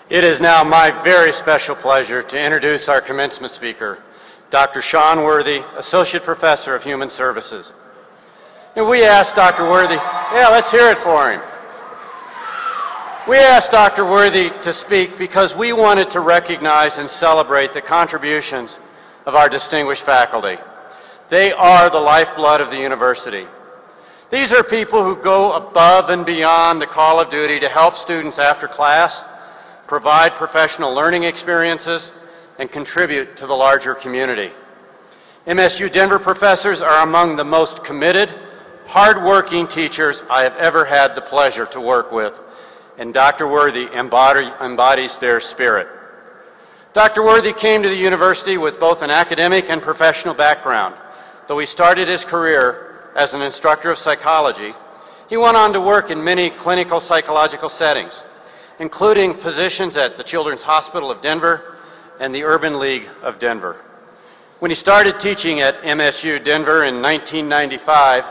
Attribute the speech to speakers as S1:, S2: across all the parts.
S1: It is now my very special pleasure to introduce our commencement speaker, Dr. Shawn Worthy, Associate Professor of Human Services. And we asked Dr. Worthy, let's hear it for him. We asked Dr. Worthy to speak because we wanted to recognize and celebrate the contributions of our distinguished faculty. They are the lifeblood of the university. These are people who go above and beyond the call of duty to help students after class, provide professional learning experiences, and contribute to the larger community. MSU Denver professors are among the most committed, hard-working teachers I have ever had the pleasure to work with, and Dr. Worthy embodies their spirit. Dr. Worthy came to the university with both an academic and professional background. Though he started his career as an instructor of psychology, he went on to work in many clinical psychological settings, including positions at the Children's Hospital of Denver and the Urban League of Denver. When he started teaching at MSU Denver in 1995,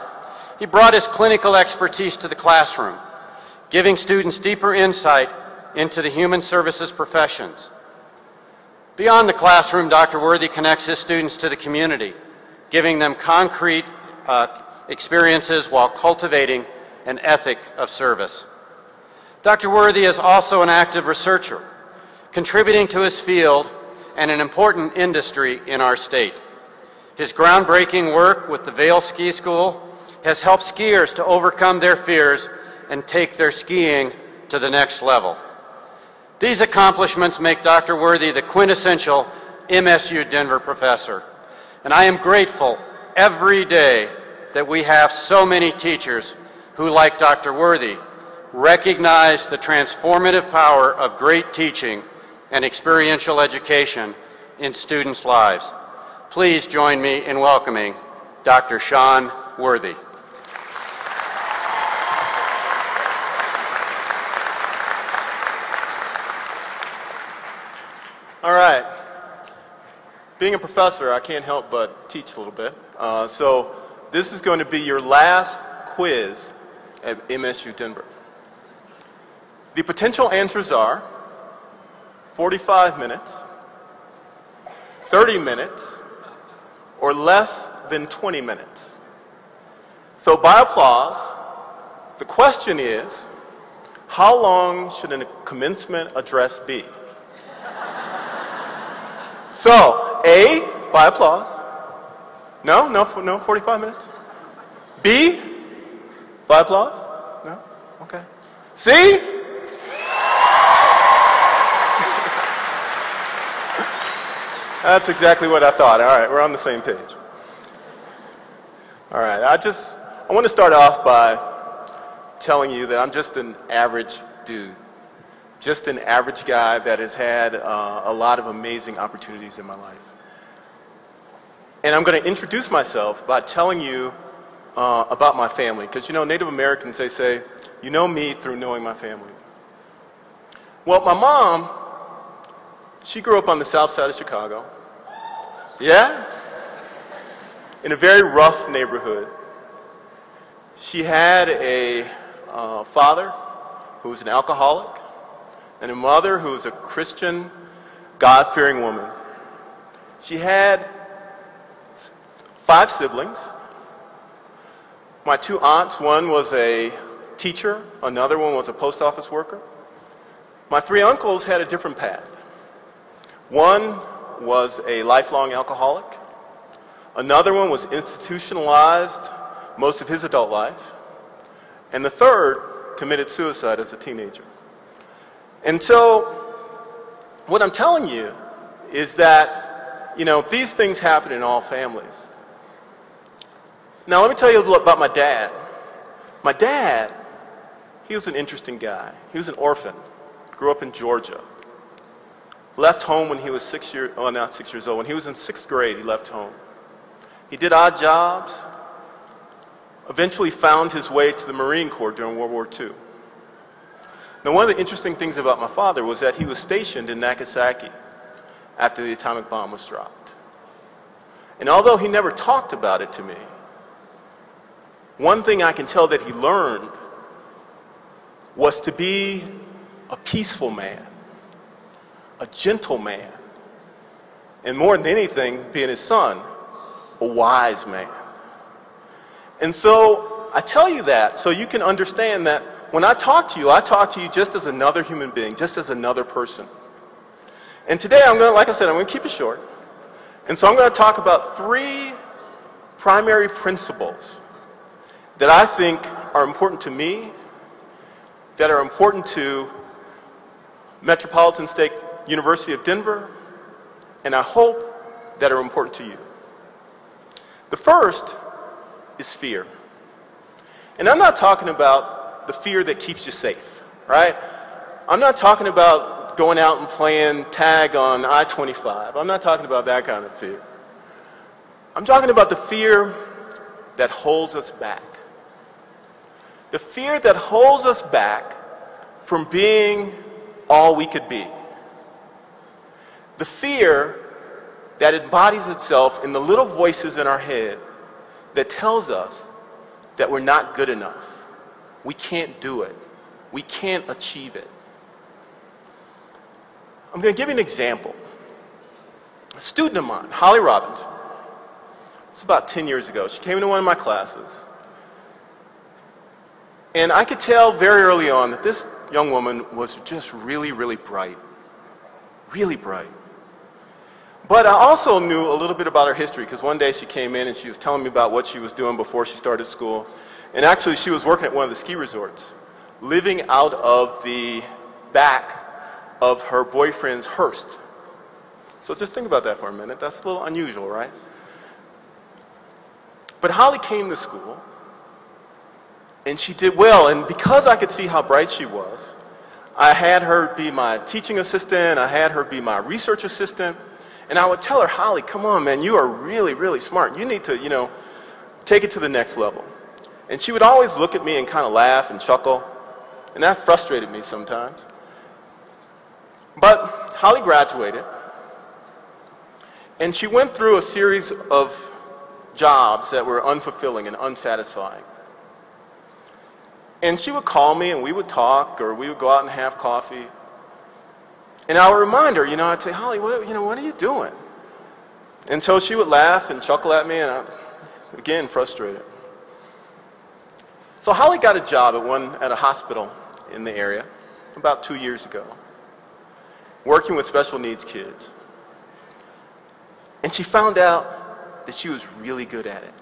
S1: he brought his clinical expertise to the classroom, giving students deeper insight into the human services professions. Beyond the classroom, Dr. Worthy connects his students to the community, giving them concrete experiences while cultivating an ethic of service. Dr. Worthy is also an active researcher, contributing to his field and an important industry in our state. His groundbreaking work with the Vail Ski School has helped skiers to overcome their fears and take their skiing to the next level. These accomplishments make Dr. Worthy the quintessential MSU Denver professor, and I am grateful every day that we have so many teachers who, like Dr. Worthy, recognize the transformative power of great teaching and experiential education in students' lives. Please join me in welcoming Dr. Shawn Worthy.
S2: All right. Being a professor, I can't help but teach a little bit. So this is going to be your last quiz at MSU Denver. The potential answers are 45 minutes, 30 minutes, or less than 20 minutes. So by applause, the question is, how long should a commencement address be? So, A, by applause. No, 45 minutes. B, by applause. No? Okay. C? That's exactly what I thought. All right, we're on the same page. All right, I want to start off by telling you that I'm just an average dude. Just an average guy that has had a lot of amazing opportunities in my life. And I'm going to introduce myself by telling you about my family. Because, you know, Native Americans, they say, you know me through knowing my family. Well, my mom, she grew up on the south side of Chicago. Yeah? In a very rough neighborhood. She had a father who was an alcoholic, and a mother who was a Christian, God-fearing woman. She had 5 siblings. My 2 aunts, one was a teacher, another one was a post office worker. My 3 uncles had a different path. One was a lifelong alcoholic. Another one was institutionalized most of his adult life. And the third committed suicide as a teenager. And so, what I'm telling you is that, you know, these things happen in all families. Now, let me tell you a little about my dad. My dad, he was an interesting guy. He was an orphan, grew up in Georgia. Left home when he was 6 years, well, not 6 years old. When he was in 6th grade, he left home. He did odd jobs, eventually found his way to the Marine Corps during World War II. Now, one of the interesting things about my father was that he was stationed in Nagasaki after the atomic bomb was dropped. And although he never talked about it to me, one thing I can tell that he learned was to be a peaceful man a gentle man, and more than anything, being his son, a wise man. And so I tell you that so you can understand that when I talk to you just as another human being, just as another person. And today like I said, I'm going to keep it short. And so I'm going to talk about 3 primary principles that I think are important to me, that are important to Metropolitan State University of Denver, and I hope that are important to you. The first is fear. And I'm not talking about the fear that keeps you safe, right? I'm not talking about going out and playing tag on I-25. I'm not talking about that kind of fear. I'm talking about the fear that holds us back. The fear that holds us back from being all we could be. The fear that embodies itself in the little voices in our head that tells us that we're not good enough. We can't do it. We can't achieve it. I'm going to give you an example. A student of mine, Holly Robbins, it's about 10 years ago. She came into one of my classes. And I could tell very early on that this young woman was just really, really bright. Really bright. But I also knew a little bit about her history because one day she came in and she was telling me about what she was doing before she started school. And actually she was working at one of the ski resorts, living out of the back of her boyfriend's Hearst. So just think about that for a minute. That's a little unusual, right? But Holly came to school and she did well. And because I could see how bright she was, I had her be my teaching assistant. I had her be my research assistant. And I would tell her, Holly, come on, man, you are really, really smart. You need to, take it to the next level. And she would always look at me and kind of laugh and chuckle. And that frustrated me sometimes. But Holly graduated. And she went through a series of jobs that were unfulfilling and unsatisfying. And she would call me and we would talk, or we would go out and have coffee. And I would remind her, I'd say, Holly, what are you doing? And so she would laugh and chuckle at me, and I, again, frustrated. So Holly got a job at a hospital in the area about 2 years ago, working with special needs kids. And she found out that she was really good at it.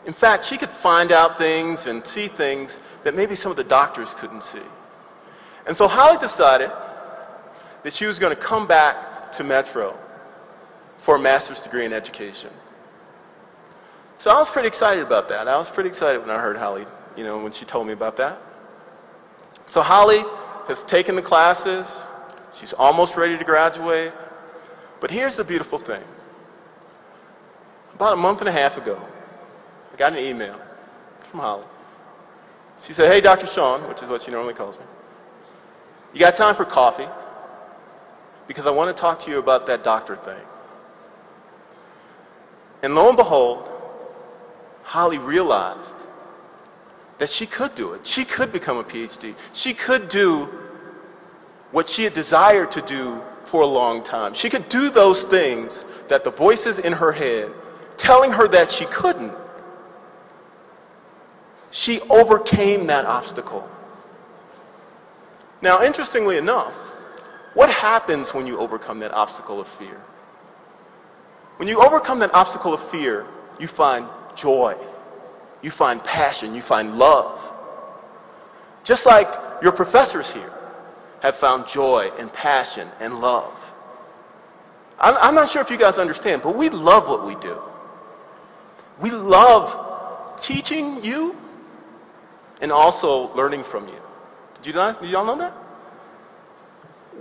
S2: In fact, she could find out things and see things that maybe some of the doctors couldn't see. And so Holly decided that she was going to come back to Metro for a master's degree in education. So I was pretty excited about that. I was pretty excited when I heard Holly, when she told me about that. So Holly has taken the classes. She's almost ready to graduate. But here's the beautiful thing. About a month and a half ago, I got an email from Holly. She said, hey, Dr. Shawn, which is what she normally calls me, you got time for coffee? Because I want to talk to you about that doctor thing. And lo and behold, Holly realized that she could do it. She could become a PhD. She could do what she had desired to do for a long time. She could do those things that the voices in her head telling her that she couldn't. She overcame that obstacle. Now, interestingly enough, what happens when you overcome that obstacle of fear? When you overcome that obstacle of fear, you find joy, you find passion, you find love. Just like your professors here have found joy and passion and love. I'm not sure if you guys understand, but we love what we do. We love teaching you and also learning from you. Did y'all know that?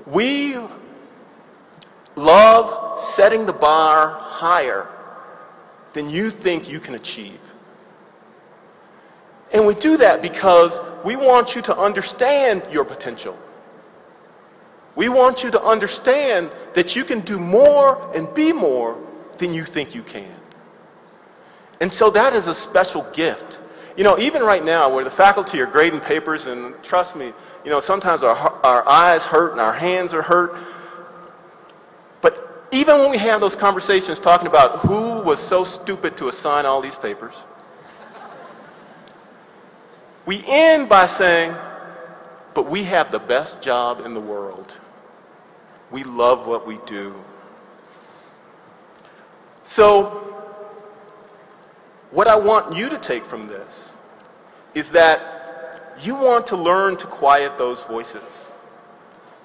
S2: We love setting the bar higher than you think you can achieve. And we do that because we want you to understand your potential. We want you to understand that you can do more and be more than you think you can. And so that is a special gift. Even right now where the faculty are grading papers, and trust me, sometimes our eyes hurt and our hands are hurt, even when we have those conversations talking about who was so stupid to assign all these papers, we end by saying, but we have the best job in the world. We love what we do. So, what I want you to take from this is that you want to learn to quiet those voices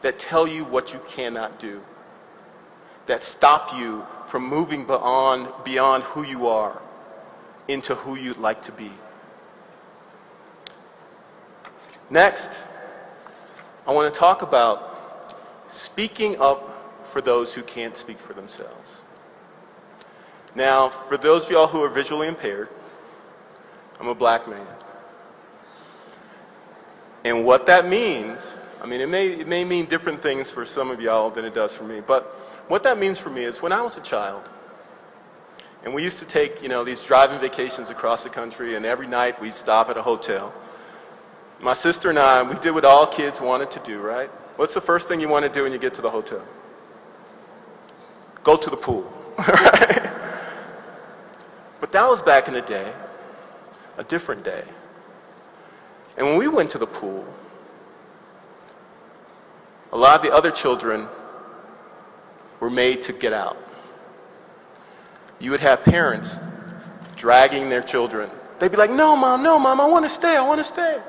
S2: that tell you what you cannot do, that stop you from moving beyond who you are into who you'd like to be. Next, I want to talk about speaking up for those who can't speak for themselves. Now, for those of y'all who are visually impaired, I'm a black man. And what that means, I mean, it may mean different things for some of y'all than it does for me, but what that means for me is when I was a child, and we used to take, these driving vacations across the country, and every night we'd stop at a hotel. My sister and I, we did what all kids wanted to do, right? What's the first thing you want to do when you get to the hotel? Go to the pool, right? But that was back in the day, a different day. And when we went to the pool, a lot of the other children were made to get out. You would have parents dragging their children. They'd be like, no, Mom, I want to stay, I want to stay.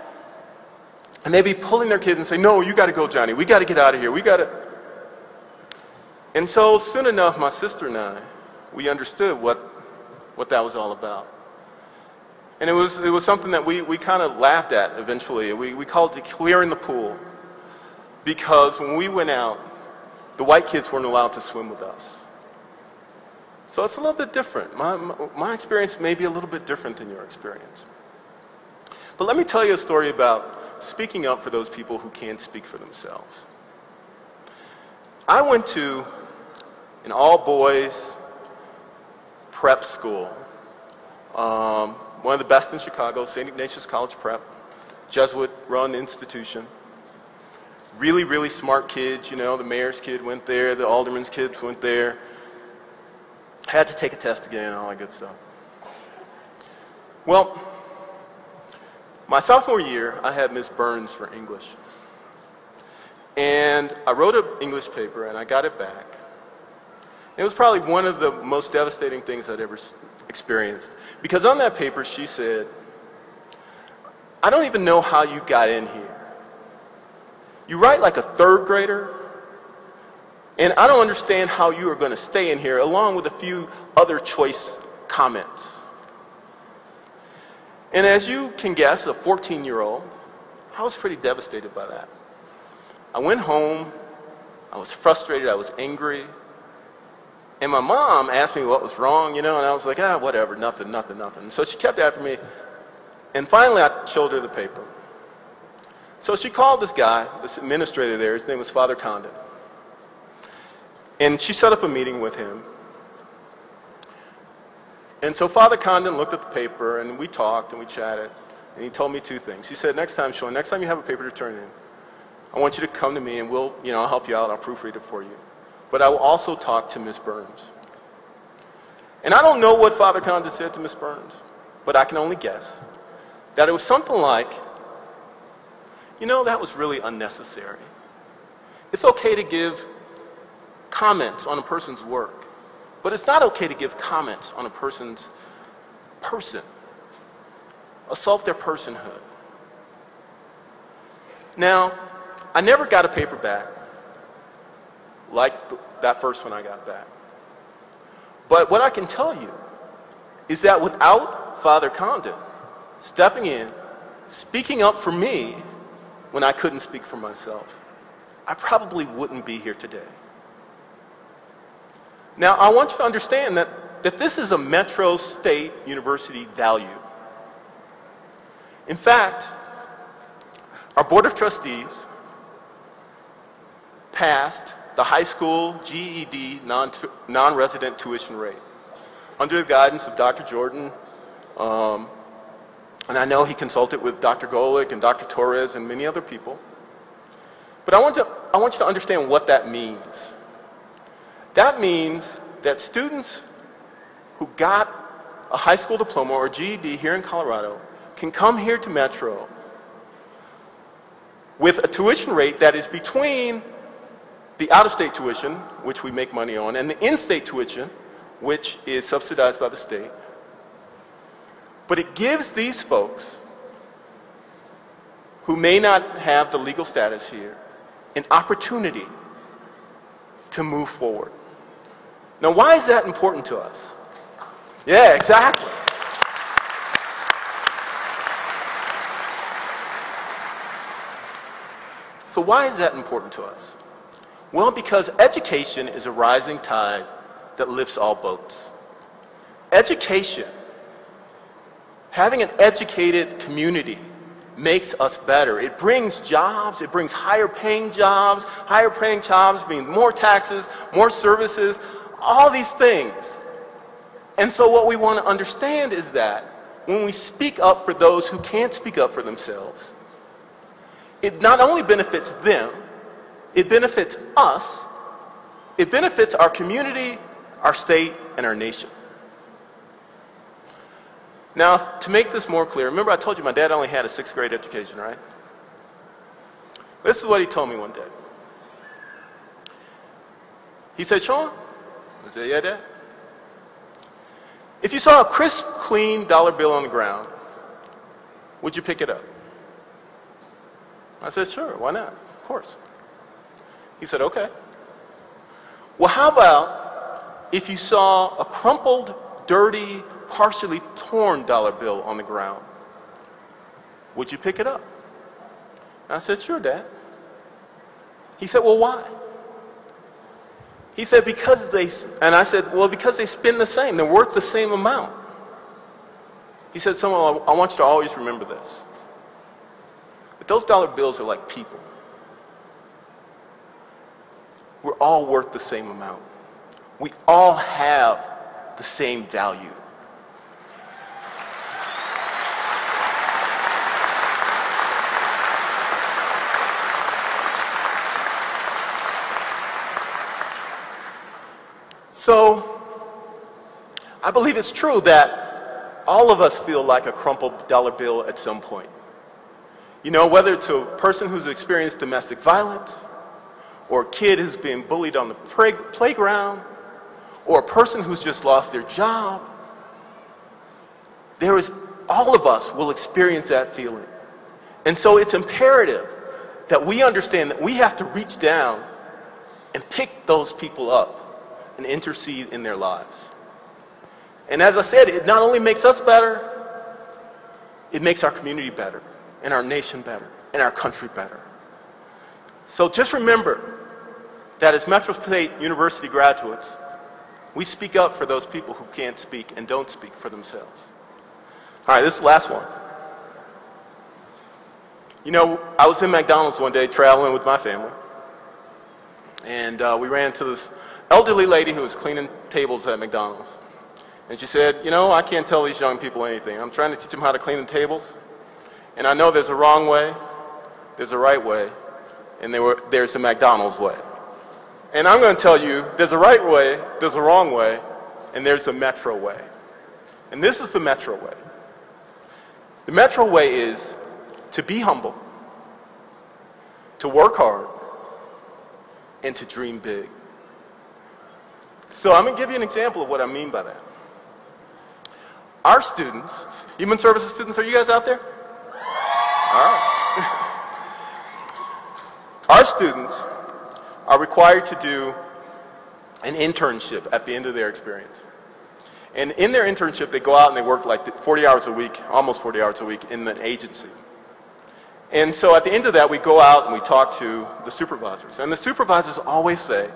S2: And they'd be pulling their kids and say, no, you got to go, Johnny. We got to get out of here. We got to. And so soon enough, my sister and I, we understood what that was all about. And it was something that we kind of laughed at eventually. We called it clearing the pool. Because when we went out, the white kids weren't allowed to swim with us. So it's a little bit different. My experience may be a little bit different than your experience. But let me tell you a story about speaking up for those people who can't speak for themselves. I went to an all-boys prep school, one of the best in Chicago, St. Ignatius College Prep, Jesuit-run institution. Really, really smart kids, the mayor's kid went there, the alderman's kids went there. Had to take a test again and all that good stuff. Well, my sophomore year, I had Miss Burns for English. And I wrote an English paper and I got it back. It was probably one of the most devastating things I'd ever experienced. Because on that paper, she said, I don't even know how you got in here. You write like a third grader, and I don't understand how you are going to stay in here, along with a few other choice comments. And as you can guess, a 14-year-old, I was pretty devastated by that. I went home, I was frustrated, I was angry, and my mom asked me what was wrong, and I was like, whatever, nothing. So she kept after me, and finally I showed her the paper. So she called this guy, this administrator there, his name was Father Condon. And she set up a meeting with him. And so Father Condon looked at the paper, and we talked, and we chatted, and he told me two things. He said, next time, Shawn, next time you have a paper to turn in, I want you to come to me, and I'll help you out, I'll proofread it for you. But I will also talk to Miss Burns. And I don't know what Father Condon said to Miss Burns, but I can only guess that it was something like, that was really unnecessary. It's okay to give comments on a person's work, but it's not okay to give comments on a person's person, assault their personhood. Now, I never got a paper back like that first one I got back. But what I can tell you is that without Father Condon stepping in, speaking up for me when I couldn't speak for myself, I probably wouldn't be here today. Now, I want you to understand that this is a Metro State University value. In fact, our Board of Trustees passed the high school GED non-resident tuition rate under the guidance of Dr. Jordan, and I know he consulted with Dr. Golick and Dr. Torres and many other people. But I want you to understand what that means. That means that students who got a high school diploma or GED here in Colorado can come here to Metro with a tuition rate that is between the out-of-state tuition, which we make money on, and the in-state tuition, which is subsidized by the state. But it gives these folks who may not have the legal status here an opportunity to move forward. Now, why is that important to us? Yeah, exactly. So why is that important to us? Well, because education is a rising tide that lifts all boats. Education, having an educated community, makes us better. It brings jobs, it brings higher paying jobs means more taxes, more services, all these things. And so what we want to understand is that when we speak up for those who can't speak up for themselves, it not only benefits them, it benefits us, it benefits our community, our state, and our nation. Now, to make this more clear, remember I told you my dad only had a 6th grade education, right? This is what he told me one day. He said, Shawn, I said, yeah, Dad? If you saw a crisp, clean dollar bill on the ground, would you pick it up? I said, sure, why not? Of course. He said, okay. Well, how about if you saw a crumpled, dirty, partially torn dollar bill on the ground? Would you pick it up? And I said, sure, Dad. He said, well, why? He said, because they, and I said, well, because they spin the same. They're worth the same amount. He said, Samuel, I want you to always remember this. But those dollar bills are like people. We're all worth the same amount. We all have the same value. So, I believe it's true that all of us feel like a crumpled dollar bill at some point. You know, whether it's a person who's experienced domestic violence, or a kid who's being bullied on the playground, or a person who's just lost their job, all of us will experience that feeling. And so it's imperative that we understand that we have to reach down and pick those people up and intercede in their lives. And as I said, it not only makes us better, it makes our community better, and our nation better, and our country better. So just remember that as Metro State University graduates, we speak up for those people who can't speak and don't speak for themselves. All right, this is the last one. You know, I was in McDonald's one day traveling with my family, and we ran into this elderly lady who was cleaning tables at McDonald's. And she said, you know, I can't tell these young people anything. I'm trying to teach them how to clean the tables, and I know there's a wrong way, there's a right way, and there's a McDonald's way. And I'm going to tell you, there's a right way, there's a wrong way, and there's the Metro way. And this is the Metro way. The Metro way is to be humble, to work hard, and to dream big. So I'm going to give you an example of what I mean by that. Our students, human services students, are you guys out there? All right. Our students are required to do an internship at the end of their experience. And in their internship, they go out and they work like 40 hours a week, almost 40 hours a week in an agency. And so at the end of that, we go out and we talk to the supervisors. And the supervisors always say,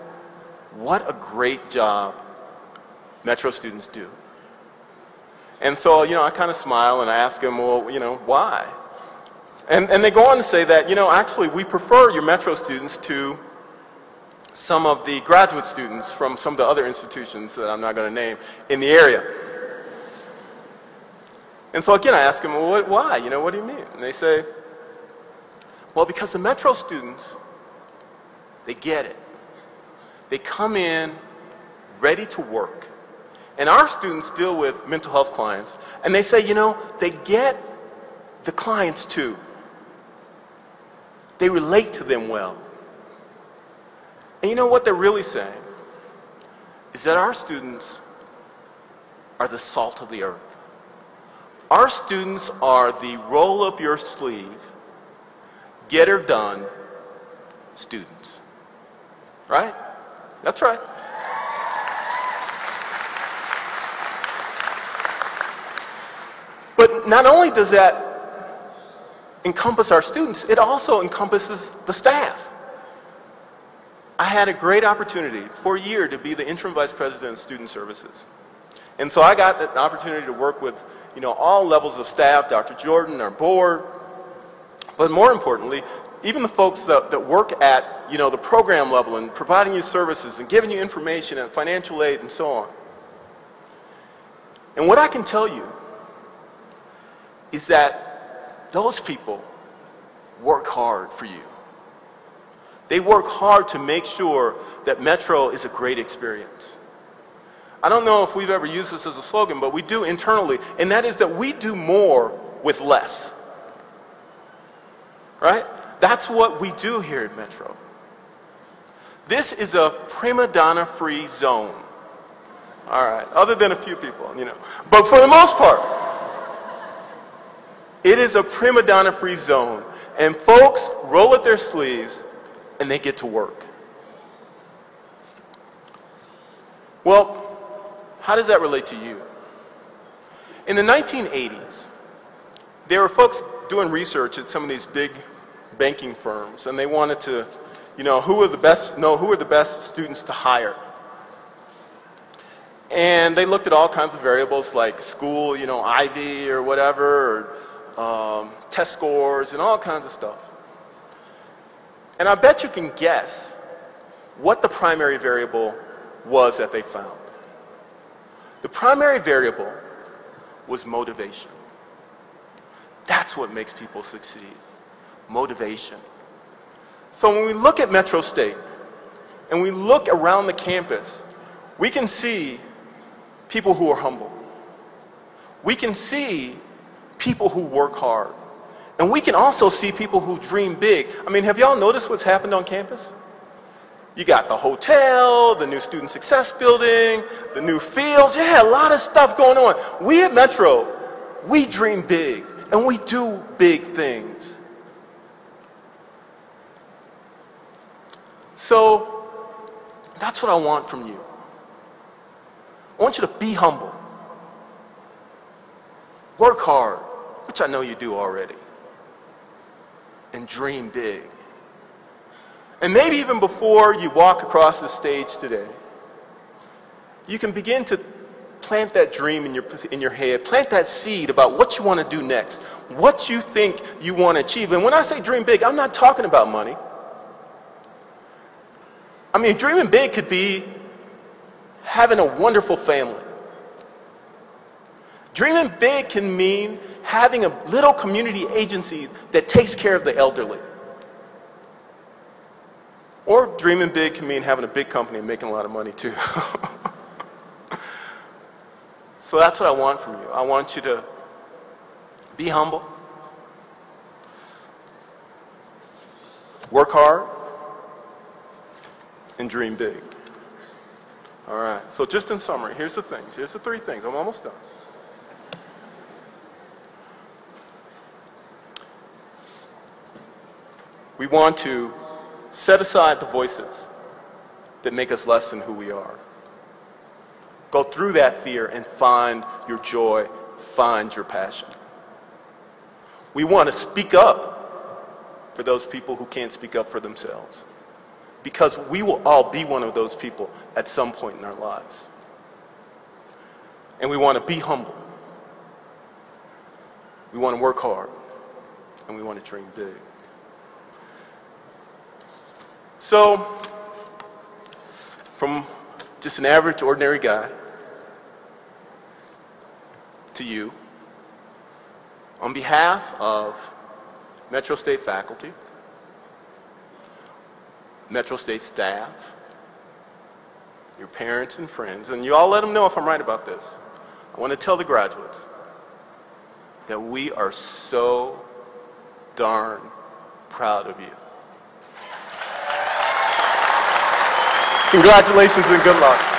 S2: what a great job Metro students do. And so, you know, I kind of smile and I ask them, well, you know, why? And they go on to say that, you know, actually we prefer your Metro students to some of the graduate students from some of the other institutions that I'm not going to name in the area. And so again, I ask them, well, why? You know, what do you mean? And they say, well, because the Metro students, they get it. They come in ready to work. And our students deal with mental health clients, and they say, you know, they get the clients too. They relate to them well. And you know what they're really saying is that our students are the salt of the earth. Our students are the roll up your sleeve, get her done students. Right? That's right. But not only does that encompass our students, it also encompasses the staff. I had a great opportunity for a year to be the interim vice president of student services. And so I got an opportunity to work with, you know, all levels of staff, Dr. Jordan, our board, but more importantly, even the folks that work at, you know, the program level and providing you services and giving you information and financial aid and so on. And what I can tell you is that those people work hard for you. They work hard to make sure that Metro is a great experience. I don't know if we've ever used this as a slogan, but we do internally, and that is that we do more with less. Right? That's what we do here at Metro. This is a prima donna-free zone. All right, other than a few people, you know. But for the most part, it is a prima donna-free zone. And folks roll up their sleeves and they get to work. Well, how does that relate to you? In the 1980s, there were folks doing research at some of these big banking firms, and they wanted to, you know, who are the best students to hire. And they looked at all kinds of variables like school, you know, Ivy or whatever, or test scores and all kinds of stuff. And I bet you can guess what the primary variable was that they found. The primary variable was motivation. That's what makes people succeed. Motivation. So when we look at Metro State and we look around the campus, we can see people who are humble. We can see people who work hard. And we can also see people who dream big. I mean, have y'all noticed what's happened on campus? You got the hotel, the new student success building, the new fields. Yeah, a lot of stuff going on. We at Metro, we dream big and we do big things. So that's what I want from you. I want you to be humble. Work hard, which I know you do already. And dream big. And maybe even before you walk across the stage today, you can begin to plant that dream in your head, plant that seed about what you want to do next, what you think you want to achieve. And when I say dream big, I'm not talking about money. I mean, dreaming big could be having a wonderful family. Dreaming big can mean having a little community agency that takes care of the elderly. Or dreaming big can mean having a big company and making a lot of money too. So that's what I want from you. I want you to be humble, work hard, and dream big. All right, so just in summary, here's the things. Here's the three things. I'm almost done. We want to set aside the voices that make us less than who we are. Go through that fear and find your joy, find your passion. We want to speak up for those people who can't speak up for themselves, because we will all be one of those people at some point in our lives. And we want to be humble. We want to work hard, and we want to dream big. So, from just an average, ordinary guy to you, on behalf of Metro State faculty, Metro State staff, your parents and friends, and you all let them know if I'm right about this. I want to tell the graduates that we are so darn proud of you. Congratulations and good luck.